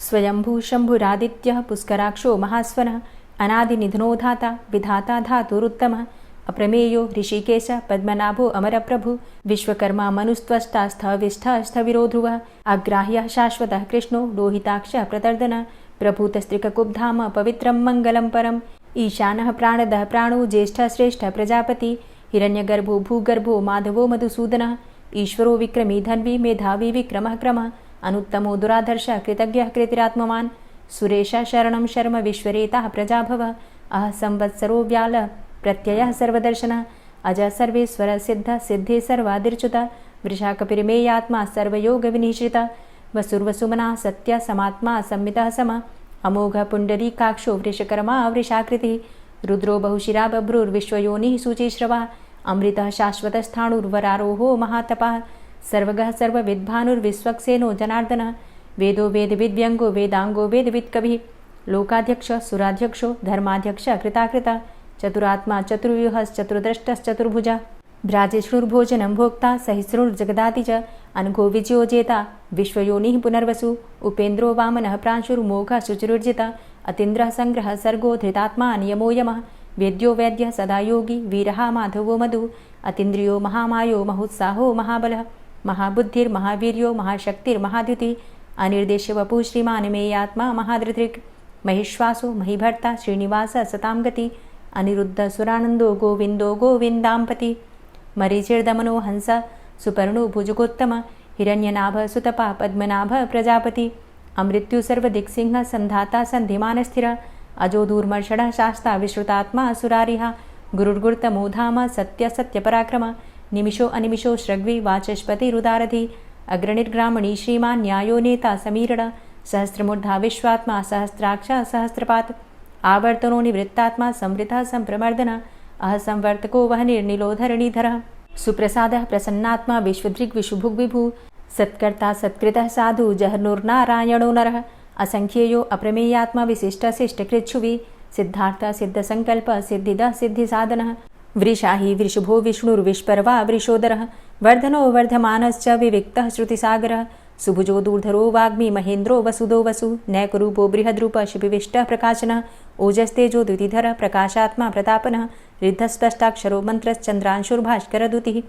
स्वयंभू शम्भुरादित्यः पुष्कराक्षो महास्वनः अनादिनिधनो धाता विधाता धातुरुत्तमः अप्रमेयो ऋषिकेश पद्मनाभो अमरप्रभु विश्वकर्मा मनुस्त्वष्टा स्थविष्ठः स्थविरो ध्रुवः अग्राह्यः शाश्वतः कृष्णो लोहिताक्षः प्रतर्दनः प्रभूतस्त्रिककुब्धाम पवित्रं मङ्गलं परम् ईशानः प्राणदः प्राणो ज्येष्ठः श्रेष्ठः प्रजापति हिरण्यगर्भो भूगर्भो माधवो मधुसूदनः ईश्वरो विक्रमी धन्वी मेधावी विक्रमः क्रमः अनुत्तमो दुराधर्षः कृतज्ञः कृतिरात्मवान् सुरेशः शरणं शर्म विश्वरेताः प्रजाभवः अह संवत्सरो व्यालः प्रत्ययः सर्वदर्शनः अजः सर्वेश्वर सिद्ध सिद्धे सर्वादिर्च्युतः वृषाकपिर्मेयात्मा सर्वयोगविनिश्रितः वसुर्वसुमनः सत्य समात्मा संमितः समः अमोघ पुण्डरीकाक्षो वृषकर्मा वृषाकृतिः रुद्रो बहुशिरा बभ्रुर्विश्वयोनिः शुचिश्रवः अमृतः शाश्वतस्थाणुर्वरारोहो महातपः सर्वगः सर्वविद्भानुर्विश्वक्सेनो जनार्दनः वेदो वेदविद्व्यङ्गो वेदाङ्गो वेदवित्कविः लोकाध्यक्षः सुराध्यक्षो धर्माध्यक्षः कृताकृतः चतुरात्मा चतुर्व्यूहश्चतुर्द्रष्टश्चतुर्भुजः भ्राजेष्णुर्भोजनं भोक्ता सहिष्णुर्जगदाति च अनघो विजयोजेता विश्वयोनिः पुनर्वसु उपेन्द्रो वामनः प्रांशुर्मोघः शुचिरुर्जितः अतीन्द्रः सङ्ग्रहः सर्गो धृतात्मा नियमो यमः वेद्यो वैद्यः सदा योगी वीरः माधवो मधु अतीन्द्रियो महामायो महोत्साहो महाबलः महाबुद्धिर्महावीर्यो महाशक्तिर्महाद्युतिः अनिर्देश्य वपु श्रीमान मेयात्मा महाधृतृक् महिश्वासो महीभर्ता श्रीनिवास सतां गति अनिरुद्ध सुरानंदो गोविंदो गोविंदांपति मरीचिर्दमनो हंस सुपर्णो भुजगोत्तम हिरण्यनाभ सुतपा पद्मनाभ प्रजापति अमृत्यु सर्वदिक्सिंह संधाता संधिमान स्थिर अजो दूर्मर्षण शास्ता विश्रुतात्मा सुरारिहा गुरुर्गुर्तमो धाम सत्य सत्य पराक्रम निमिषो अनिमिषो श्रग्वी वाचस्पतिरुदारधि अग्रणिर्ग्रामणी श्रीमान न्यायो नेता समीरण सहस्रमूर्धा विश्वात्मा सहस्राक्ष सहस्रपात आवर्तनो निवृत्तात्मा संवृतः संप्रमर्दन अहसंवर्तको वह निर्निलोधरणीधर सुप्रसादः प्रसन्नात्मा विश्वदृग् विशुभुग् विभु सत्कर्ता सत्कृतः साधु जहनुर्नारायणो नरः असंख्येयो अप्रमेयात्मा विशिष्ट शिष्टकृच्छुवि सिद्धार्थ सिद्धसंकल्प सिद्धिदः सिद्धिसाधनः वृषाहि वृषभो विष्णुर्विष्पर्वा वृषोदरः वर्धनो वर्धमानश्च विविक्तः श्रुतिसागरः सुभुजो दूर्धरो वाग्मी महेन्द्रो वसुदो वसु नैकरूपो बृहद्रूप शिपिविष्टः प्रकाशनः ओजस्तेजो द्युतिधर प्रकाशात्मा प्रतापनः रिद्धस्पष्टाक्षरो मन्त्रश्चन्द्रांशुर्भास्करदुतिः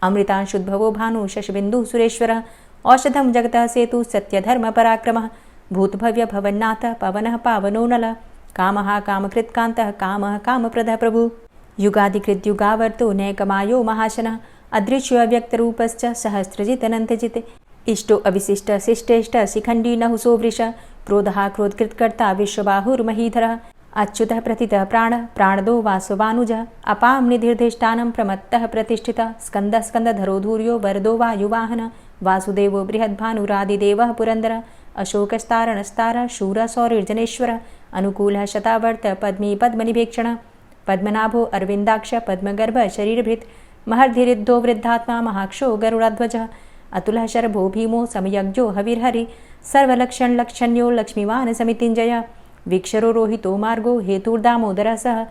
अमृतांशुद्भवो भानु शशबिन्दुः सुरेश्वरः औषधं जगतः सेतु सत्यधर्मपराक्रमः भूतभव्य भवन्नाथ पवनः पावनो नलः कामः कामकृत्कान्तः कामः कामप्रदः प्रभु युगादिकृद्युगावर्तो नैकमायो महाशनः अदृश्योऽव्यक्तरूपश्च सहस्रजित् अनन्तजित् इष्टो अविशिष्ट शिष्टेष्ट शिखण्डी नहुसो वृष क्रोधः क्रोधकृत्कर्ता विश्वबाहुर्महीधरः अच्युतः प्रतितः प्राणदो वासवानुजः अपां निधिर्धिष्ठानं प्रमत्तः प्रतिष्ठितः स्कन्दः स्कन्दधरो धूर्यो वरदो वायुवाहनः वासुदेवो बृहद्भानुरादिदेवः पुरन्दरः अशोकस्तारणस्तारः शूरः सौरिर्जनेश्वरः अनुकूलः शतावर्त पद्मी पद्मनिभेक्षणः पद्मनाभो अरविन्दाक्ष पद्मगर्भ शरीरभृत् महर्धिरिद्धो वृद्धात्मा महाक्षो गरुडाध्वजः अतुलः शरभो भीमो समयज्ञो हविर्हरि सर्वलक्षणलक्षण्यो लक्ष्मीवान् समितिञ्जयः वीक्षरो रोहितो मार्गो हेतुर्दामोदरः सह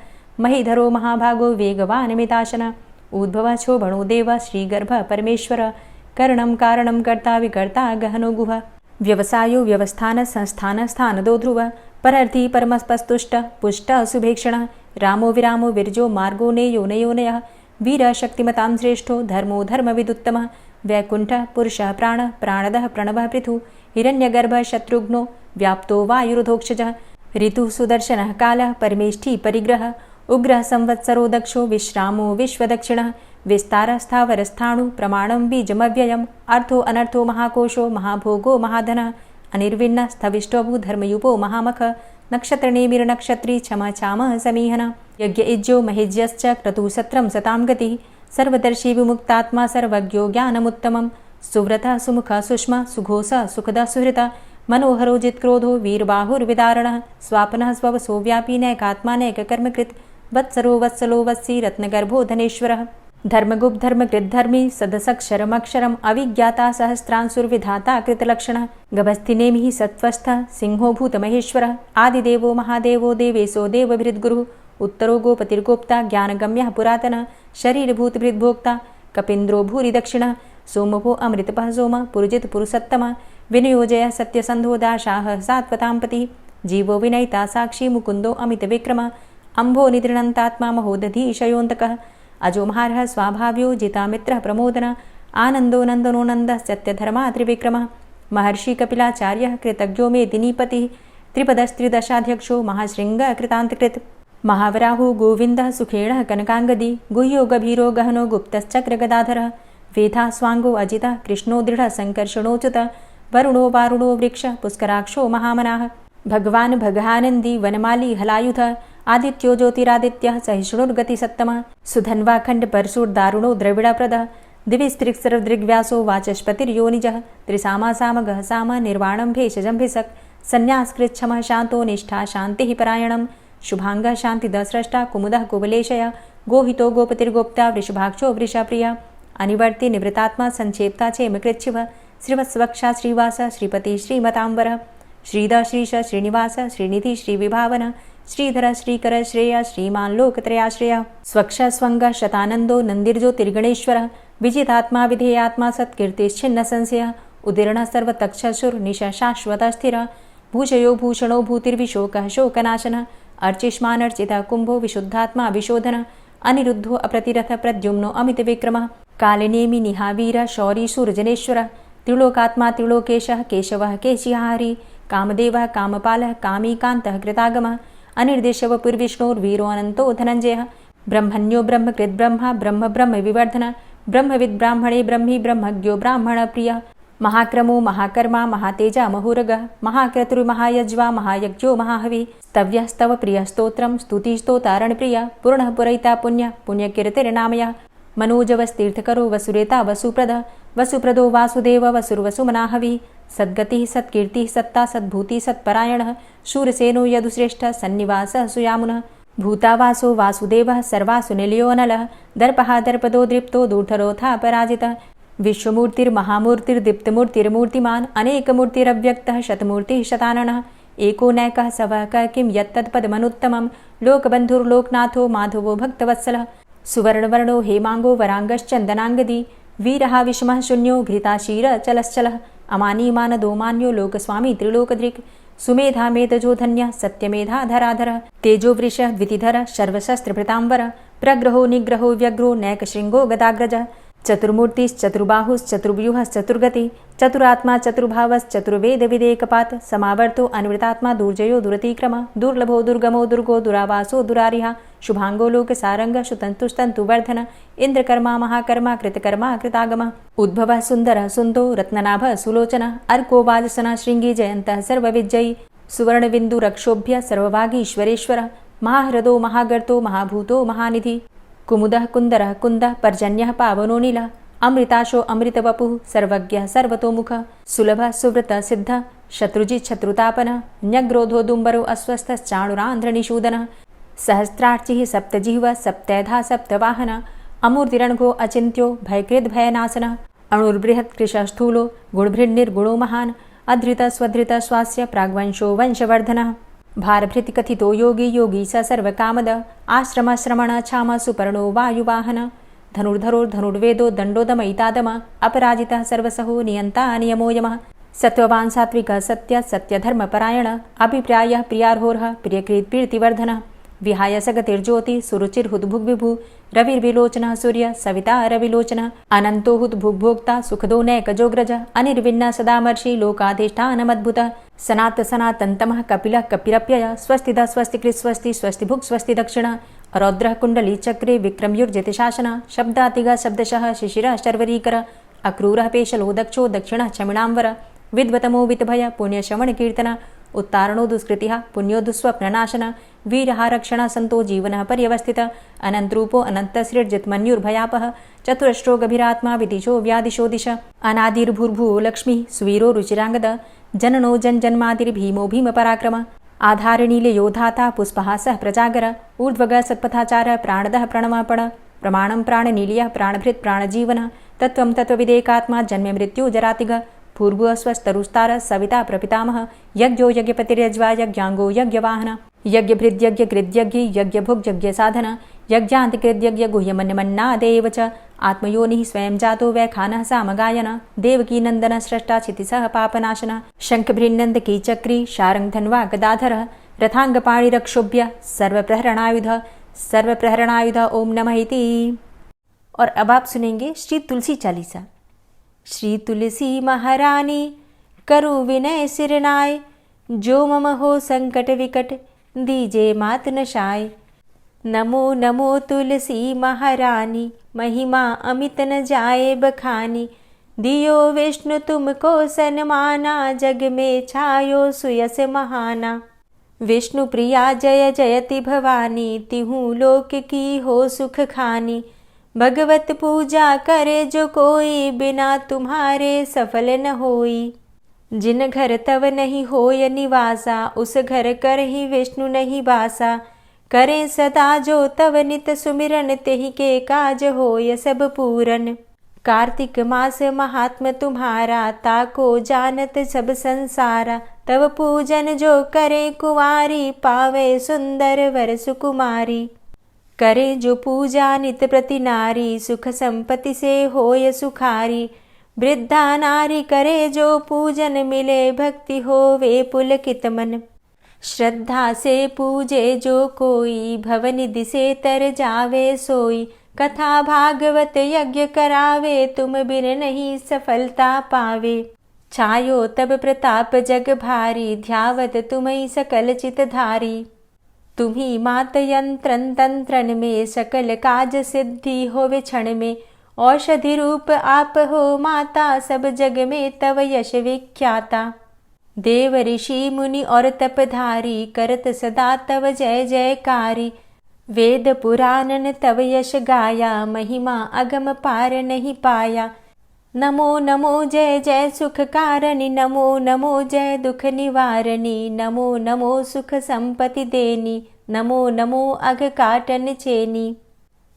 महीधरो महाभागो वेगवान् मिताशनः उद्भवः क्षोभणो देव श्रीगर्भ परमेश्वर करणं कारणं कर्ता विकर्ता गहनो गुह व्यवसायो व्यवस्थान संस्थान स्थानदो ध्रुव परर्थी परमस्पस्तुष्ट पुष्ट सुभेक्षणः रामो विरामो विरजो मार्गो नेयो नयोनयः वीर शक्तिमतां श्रेष्ठो धर्मो धर्मविदुत्तमः वैकुण्ठः पुरुषः प्राणदः प्रणवः पृथु हिरण्यगर्भः शत्रुघ्नो व्याप्तो वायुरुधोक्षजः ऋतुः सुदर्शनः कालः परमेष्ठी परिग्रहः उग्रः संवत्सरो दक्षो विश्रामो विश्वदक्षिणः विस्तारः स्थावरस्थाणु प्रमाणं बीजमव्ययम् अर्थो अनर्थो महाकोशो महाभोगो महाधनः अनिर्विण्णः स्थविष्टोभू धर्मयुपो महामख नक्षत्रनेमिर्नक्षत्री क्षमा चामः समीहनः यज्ञ इज्यो महेज्यश्च क्रतुसत्रं सतां गतिः सर्वदर्शी विमुक्तात्मा सर्वज्ञो ज्ञानमुत्तमं सुव्रतः सुमुखः सुष्मा सुघोषः सुखदः सुहृतः मनोहरो जित्क्रोधो वीरबाहुर्विदारणः स्वापनः स्ववसो व्यापी नैकात्मा नैककर्मकृत् वत्सरो वत्सलो वत्सी रत्नगर्भो धनेश्वरः धर्मगुप्त धर्मकृद्धर्मी सदसक्षरमक्षरम् अविज्ञाता सहस्रांशुर्विधाता कृतलक्षणः गभस्तिनेमिः सत्त्वस्थः सिंहो भूतमहेश्वरः आदिदेवो महादेवो देवेशो देवभृद्गुरुः उत्तरो गोपतिर्गोप्ता ज्ञानगम्यः पुरातनः शरीरभूतभृद्भोक्ता कपीन्द्रो भूरि दक्षिणः सोमभो अमृतपः सोम पुरुजित पुरुषोत्तमः विनियोजय सत्यसन्धो दाशाः सात्वतांपतिः जीवो विनयिता साक्षी मुकुन्दो अमितविक्रमः अम्भो निद्रणन्तात्मा महोदधीशयोऽन्तकः अजोमहारः स्वाभाव्यो जितामित्रः प्रमोदनः आनन्दो नन्दनो नन्दः सत्यधर्मा त्रिविक्रमः महर्षि कपिलाचार्यः कृतज्ञो मेदिनीपतिः त्रिपदस्त्रिदशाध्यक्षो महाशृङ्गः कृतान्तकृत् महावराहो गोविन्दः सुखेणः कनकाङ्गदी गुह्यो गभीरो गहनो गुप्तश्चक्रगदाधरः वेधा स्वाङ्गो अजितः कृष्णो दृढः सङ्कर्षणोच्युतः वरुणो वारुणो वृक्षः पुष्कराक्षो महामनाः भगवान् भगानन्दी वनमाली हलायुधः आदित्यो ज्योतिरादित्यः सहिष्णुर्गतिसत्तमः सुधन्वा खण्डपरशुर्दारुणो द्रविडप्रदः दिविस्त्रिक्सरदृग्व्यासो वाचस्पतिर्योनिजः त्रिसामा सामगः साम निर्वाणं भेषजम्भिषक् संन्यासकृच्छमः शान्तो निष्ठा शान्तिः परायणं शुभाङ्गः शान्तिदस्रष्टा कुमुदः कुवलेशयः गोहितो गोपतिर्गोप्ता वृषभाक्षो वृषप्रियः अनिवर्ति निवृतात्मा संक्षेप्ता चेमकृच्छिवः श्रीवत्सवक्षा श्रीवास श्रीपति श्रीमतांबर श्रीद श्रीश श्रीनिवास श्रीनिधि श्रीविभावन श्रीधर श्रीकर श्रेय श्रीमान लोकत्रयाश्रय स्वक्ष स्वंग शतानंदो नंदिर्ज्योतिर्गणेश्वर विजितात्मा विधेयात्मा सत्कीर्तिश्छिन्न संशय उदीर्ण सर्वतक्षसुर निश शाश्वत स्थिर भूषयो भूषणो भूतिर्विशोकः शोकनाशन अर्चिष्मानर्चित कुंभो विशुद्धात्मा विशोधन अनिरुद्धो अप्रतिरथ प्रद्युम्नो अमित विक्रमः कालिनेमि निहावीर शौरी सूर्जनेश्वर त्रिलोकात्मा त्रिलोकेशः केशवः केशिहारी कामदेवः कामपालः कामीकान्तः कृतागमः अनिर्देशव पुर्विष्णोर्वीरो अनन्तो धनञ्जयः ब्रह्मण्यो ब्रह्मकृद् ब्रह्मा ब्रह्म ब्रह्म विवर्धन ब्रह्मविद् ब्राह्मणे ब्रह्मी ब्रह्मज्ञो ब्राह्मणप्रियः महाक्रमो महाकर्मा महातेजा महोरगः महाक्रतुर्महायज्वा महायज्ञो महाहवि स्तव्यः स्तव प्रियः स्तोत्रं स्तुतिस्तोतारणप्रियः पूर्णः पुरैता पुण्यः पुण्यकीर्तिर्नामयः मनोजवस्तीर्थकरो वसुरेता वसुप्रदः वसुप्रदो वासुदेव वसुर्वसुमनाहवि सद्गतिः सत्कीर्तिः सत्ता सद्भूतिः सत्परायणः शूरसेनो यदुश्रेष्ठः सन्निवासः सुयामुनः भूतावासो वासुदेवः सर्वासु निलयोऽनलः दर्पः दर्पदो दृप्तो दूढरोथा पराजितः विश्वमूर्तिर्महामूर्तिर्दीप्तमूर्तिर्मूर्तिमान् अनेकमूर्तिरव्यक्तः शतमूर्तिः शताननः एको नैकः सवकः किं यत्तत्पदमनुत्तमं लोकबन्धुर्लोकनाथो माधवो भक्तवत्सलः सुवर्णवर्णो हेमाङ्गो वराङ्गश्चन्दनाङ्गदी वीरः विषमः शून्यो घृताशीरचलश्चलः अमानीमानदोमान्यो लोकस्वामी त्रिलोकदृक् सुमेधा मेधजो धन्यः सत्यमेधाधराधरः तेजोवृषः द्वितिधरः सर्वशस्त्रभृताम्बरः प्रग्रहो निग्रहो व्यग्रो नैकशृङ्गो गदाग्रजः चतुर्मूर्तिश्चतुर्बाहुश्चतुर्व्यूहश्चतुर्गति चतुरात्मा चतुर्भावश्चतुर्वेदविदेकपात् समावर्तो अन्वृतात्मा दुर्जयो दुरतिक्रम दुर्लभो दुर्गमो दुर्गो दुरावासो दुरारिहा शुभांगो लोकसारंगः सुतन्तुस्तन्तुवर्धन इन्द्रकर्मा महाकर्मा कृतकर्मा कृतागमः उद्भवः सुन्दरः सुन्दो रत्ननाभः सुलोचनः अर्को वाजसनः शृङ्गी जयन्तः सर्वविजयी सुवर्णबिन्दुरक्षोभ्य सर्वभागीश्वरेश्वरः महाह्रदो महागर्तो महाभूतो महानिधि कुमुदः कुन्दरः कुन्दः पर्जन्यः पावनो नीलः अमृताशो अमृतवपुः सर्वज्ञः सर्वतोमुखः सुलभः सुव्रतः सिद्धः शत्रुजित् शत्रुतापनः न्यग्रोधो दुम्बरो अस्वस्थश्चाणुरान्ध्रनिषूदनः सहस्रार्चिः सप्तजिह्वः सप्तैधा सप्तवाहनः अमूर्तिरणघो अचिन्त्यो भयकृद्भयनाशनः अणुर्बृहत्कृशः स्थूलो गुणभृन्निर्गुणो महान् अधृतः स्वधृतः स्वास्य प्राग्वंशो वंशवर्धनः भारभृति कथितो योगी योगी स सर्वकामद आश्रम श्रमण छाम सुपर्णो वायुवाहन धनुर्धरो धनुर्वेदो दण्डोदमयितादम अपराजितः सर्वसहो नियन्ता नियमो यमः सत्त्ववान् सात्विकः सत्य सत्यधर्मपरायण अभिप्रायः प्रियार्होरः प्रियकृत्प्रीतिवर्धनः विहाय सगतिर्ज्योति सुरुचिर्हुद्भुग्विभु रविर्विलोचनः सूर्य सविता रविलोचनः अनन्तो हुद्भुग्भोक्ता सुखदो नैकजोग्रज अनिर्विण्ण सदामर्षि लोकाधिष्ठानमद्भुतः सनात सनातन्तमः कपिलः कपिरप्ययः स्वस्तिदा स्वस्तिकृत् स्वस्ति स्वस्तिभुक् स्वस्ति दक्षिणः रौद्रः कुण्डली चक्रे विक्रमयुर्जितशासनः शब्दातिगः शब्दशः शिशिरः शर्वरीकरः अक्रूरः पेशलो दक्षो दक्षिणः क्षमिणाम्बर विद्वतमो वितभय पुण्यश्रवणकीर्तन उत्तारणो दुष्कृतिः पुण्यो दुःस्वप्ननाशन वीरः रक्षणः सन्तो जीवनः पर्यवस्थितः अनन्तरूपो अनन्तसृर्जितमन्युर्भयापः चतुरश्रो गभीरात्मा विदिशो व्यादिशो दिश अनादिर्भूर्भुवो लक्ष्मीः सुवीरो रुचिराङ्गद जननो जन्मादिर्भीमो भीमपराक्रमः आधारनीलयोधाता पुष्पहासः प्रजागर ऊर्ध्वगः सत्पथाचारः प्राणदः प्रणवापण प्रमाणं प्राणनीलयः प्राणभृत् प्राणजीवनः तत्त्वं तत्त्वविदेकात्मा जन्ममृत्यु जरातिगः भूर्भुवस्वस्तरुस्तारः सविता प्रपितामह यज्ञो यज्ञपतिर्यज्वा यज्ञाङ्गो यज्ञवाहन यज्ञभृद्यज्ञकृद्यज्ञ यज्ञभुग्यज्ञसाधन यज्ञान्तिकृद्यज्ञ गुह्यमन्यमन्नादेव च आत्मयोनिः स्वयं जातो वैखानः सामगायन देवकीनन्दन स्रष्टा क्षितिसः पापनाशन शङ्खभृन्नन्दकीचक्री शारङ्गधन्वा गदाधरः रथाङ्गपाणिरक्षोभ्य सर्वप्रहरणायुध ओम नमः इति। और अब आप सुनेंगे श्री तुलसी चालीसा। श्री तुलसी महारानी करु विनय सिरनाय जो मम हो संकट विकट दीजे मात नशाय। नमो नमो तुलसी महारानी महिमा अमित न जाए बखानी दियो विष्णु तुमको सन्माना जग में छायो सुयस महाना। विष्णु प्रिया जय जयति भवानी तिहु लोक की हो सुख खानी। भगवत पूजा करे जो कोई बिना तुम्हारे सफल न होई। जिन घर तव नहीं होय निवासा उस घर कर ही विष्णु नहीं बासा। करे सदा जो तव नित सुमिरन तेहि के काज होय सब पूरन। कार्तिक मास महात्म तुम्हारा ताको जानत सब संसारा। तव पूजन जो करे कुंवारी पावे सुंदर वर सुकुमारी। करे जो पूजा नित प्रति नारी सुख संपत्ति से होय सुखारी। वृद्धा नारी करे जो पूजन मिले भक्ति होवे पुलकित मन। श्रद्धा से पूजे जो कोई भवनिधि से तर जावे सोई। कथा भागवत यज्ञ करावे, तुम बिन नहीं सफलता पावे। छायो तब प्रताप जग भारी, ध्यावत तुम्हीं सकल चित धारी। तुम्ही मात यंत्रन तंत्रन में, सकल काज सिद्धि होवे क्षण में। औषधि रूप आप हो माता, सब जग में तव यश विख्याता। देव ऋषि मुनि और तपधारी, करत सदा तव जय जयकारी। वेद पुराणन तव यश गाया, महिमा अगम पार नहीं पाया। नमो नमो जय जय सुख कारणी, नमो नमो जय दुख निवारणी। नमो नमो सुख संपत्ति देनी, नमो नमो अघ काटन चेनी।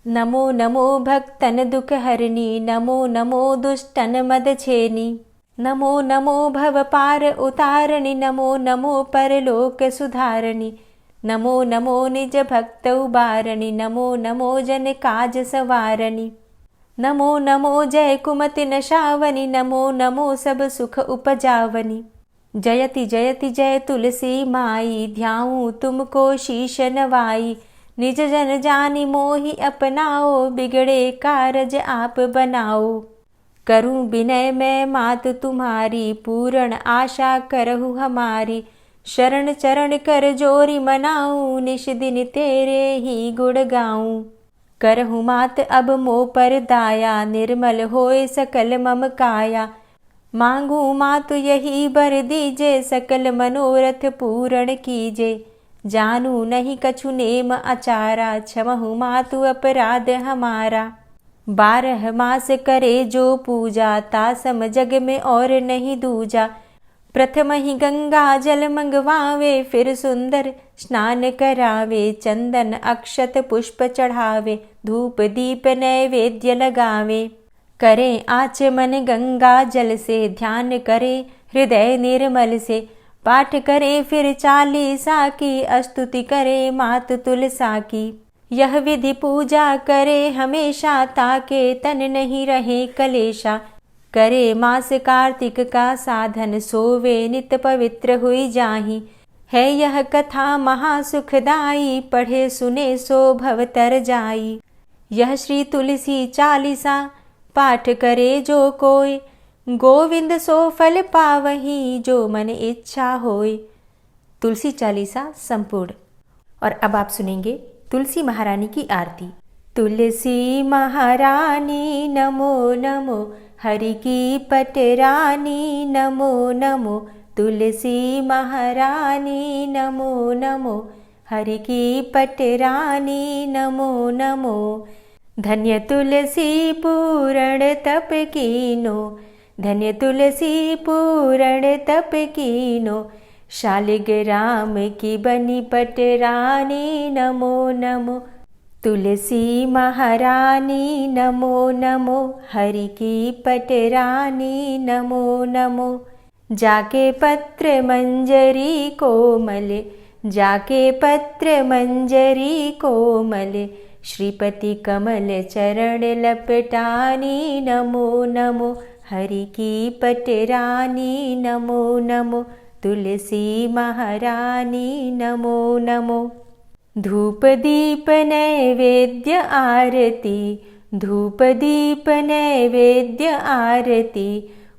नमो नमो भक्तन दुख हरणी, नमो नमो दुष्टन मद छेनी। नमो नमो भव पार उतारणी, नमो नमो परलोक सुधारणी। नमो नमो निज भक्त उबारणी, नमो नमो जन काज सवारणी। नमो नमो जय कुमति नशावनी, नमो नमो सब सुख उपजावनी। जयति जयति जय तुलसी माई, ध्याऊं तुमको शीश नवाई। निज जन जानि मोहि अपनाओ, बिगड़े कारज आप बनाओ। करूं विनय मैं मात तुम्हारी, पूर्ण आशा करहु हमारी। शरण चरण कर जोरी मनाऊं, निश दिन तेरे ही गुण गाऊं। करहु मात अब मोह पर दाया, निर्मल होए सकल मम काया। मांगू मातु यही बर दीजे, सकल मनोरथ पूर्ण कीजे। जानू नहीं कछु नेम आचारा, क्षमहु मातु अपराध हमारा। 12 मास करे जो पूजा, तासम जग में और नहीं दूजा। प्रथम ही गंगा जल मंगवावे, फिर सुंदर स्नान करावे। चंदन अक्षत पुष्प चढ़ावे, धूप दीप नैवेद्य लगावे। करें आचमन गंगा जल से, ध्यान करे हृदय निर्मल से। पाठ करे फिर चालीसा की, स्तुति करे मात तुलसा की। यह विधि पूजा करे हमेशा, ताके तन नहीं रहे कलेशा। करे मास कार्तिक का साधन, सोवे नित पवित्र हुई जाहि। है यह कथा महासुखदाई, पढ़े सुने सो भव तर जाई। यह श्री तुलसी चालीसा, पाठ करे जो कोय। गोविंद सो फल पावही, जो मन इच्छा होय। तुलसी चालीसा संपूर्ण। और अब आप सुनेंगे तुलसी महारानी की आरती। तुलसी महारानी नमो नमो, हरि की पटरानी नमो नमो। तुलसी महारानी नमो नमो, हरि की पटरानी नमो नमो। धन्य तुलसी पूर्ण तप कीनो, धन्य तुलसी पूर्ण तप कीनो। शालिग्राम की बनी पटरानी नमो नमो। तुलसी महारानी नमो नमो, हरि की पटरानी नमो नमो। जाके पत्र मंजरी कोमल, जाके पत्र मंजरी कोमल। श्रीपति कमल चरण लपटानी नमो नमो, हरि की पटरानी नमो नमो। तुलसी महारानी नमो नमो। धूप दीप नैवेद्य आरती, धूप दीप नैवेद्य आरती।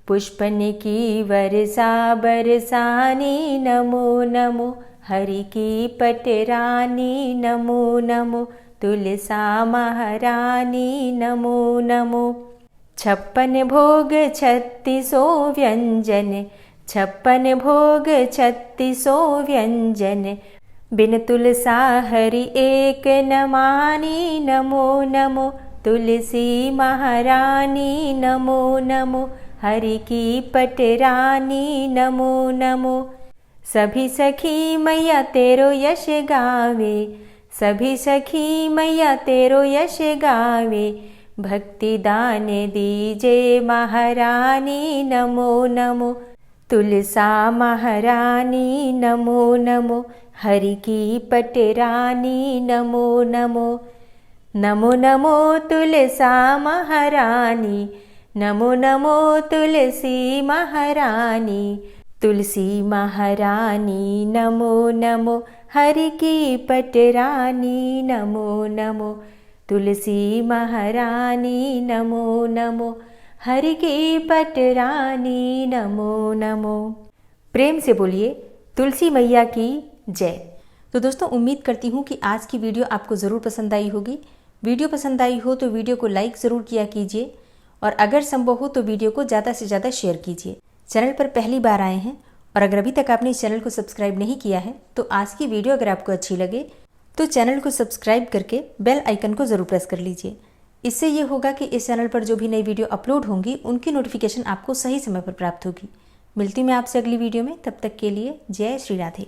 पुष्पन की वर्षा बरसानी नमो नमो, हरि की पटरानी नमो नमो। तुलसा महारानी नमो नमो। 56 भोग 36 व्यंजन, 56 भोग 36 व्यंजन। बिन तुलसा हरि एक न मानी नमो नमो। तुलसी महारानी नमो नमो, हरि की पटरानी नमो नमो। सभी सखी मैया तेरो यश गावे, सभी सखी मैया तेरो यश गावे। भक्ति दान दीजे महारानी नमो नमो। तुलसा महारानी नमो नमो, हरि की पटरानी नमो नमो। नमो नमो तुलसा महारानी, नमो नमो तुलसी महारानी। तुलसी महारानी नमो नमो, हरि की पटरानी नमो नमो। तुलसी महारानी नमो नमो, हरि की पटरानी नमो नमो। प्रेम से बोलिए तुलसी मैया की जय। तो दोस्तों, उम्मीद करती हूँ कि आज की वीडियो आपको ज़रूर पसंद आई होगी। वीडियो पसंद आई हो तो वीडियो को लाइक ज़रूर किया कीजिए और अगर संभव हो तो वीडियो को ज़्यादा से ज़्यादा शेयर कीजिए। चैनल पर पहली बार आए हैं और अगर अभी तक आपने इस चैनल को सब्सक्राइब नहीं किया है तो आज की वीडियो अगर आपको अच्छी लगे तो चैनल को सब्सक्राइब करके बेल आइकन को ज़रूर प्रेस कर लीजिए। इससे ये होगा कि इस चैनल पर जो भी नई वीडियो अपलोड होंगी उनकी नोटिफिकेशन आपको सही समय पर प्राप्त होगी। मिलती हूँ मैं आपसे अगली वीडियो में, तब तक के लिए जय श्री राधे।